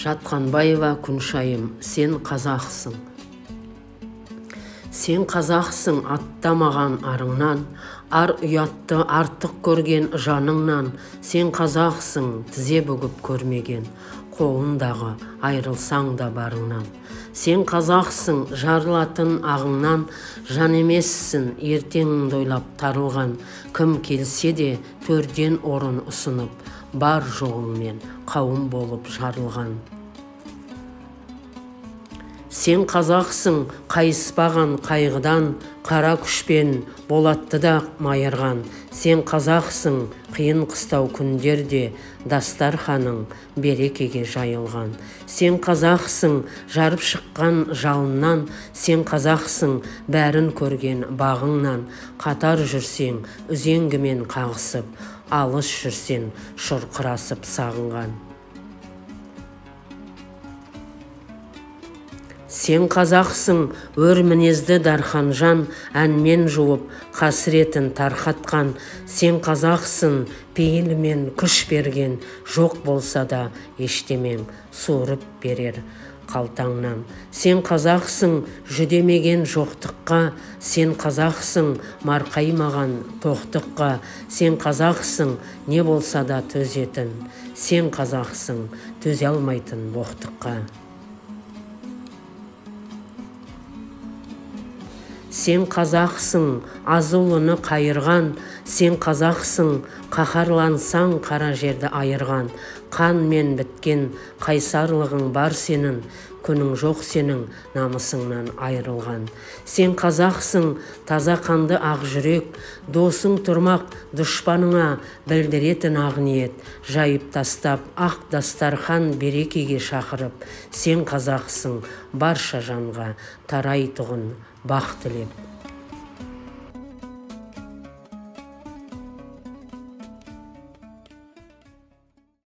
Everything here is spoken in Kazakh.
Жатқанбаева Күншайым, сен қазақсың. Сен қазақсың аттамаған арыңнан, ар ұятты артық көрген жаныңнан. Сен қазақсың тізе бүгіп көрмеген, қолындағы айрылсаң да барыңнан. Сен қазақсың жарылатын ағыңнан, жан емессің ертеңіңді ойлап тарылған. Кім келсе де төрден орын ұсынып, бар жоғыңмен қауым болып жарылған. Сен қазақсың қайыспаған қайғыдан, қара күшпен болатты да майырған. Сен қазақсың қиын қыстау күндерде, дастарханың берекеге жайылған. Сен қазақсың жарып шыққан жалыннан, сен қазақсың бәрін көрген бағыңнан. Қатар жүрсең үзеңгімен қағысып, алыс жүрсең шұрқырасып сағынған. Сен қазақсың өр мінезді дархан жан, әнмен жуып қасіретін тарқатқан. Сен қазақсың пейілімен күш берген, жоқ болса да ештемең суырып берер қалтаңнан. Сен қазақсың жүдемеген жоқтыққа, сен қазақсың марқаймаған тоқтыққа. Сен қазақсың не болса да төзетін, сен қазақсың төзе алмайтын боқтыққа. Сен қазақсың азулыны қайырған, сен қазақсың қаһарлансаң қара жерді айырған. Қанмен біткен қайсарлығың бар сенің, күнің жоқ сенің намысыңнан айырылған. Сен қазақсың таза қанды ақ жүрек, досың тұрмақ дұшпаныңа білдіретін ақ ниет. Жайып тастап ақ дастархан берекеге шақырып, сен қазақсың барша жанға тарайтұғын бақ тілеп.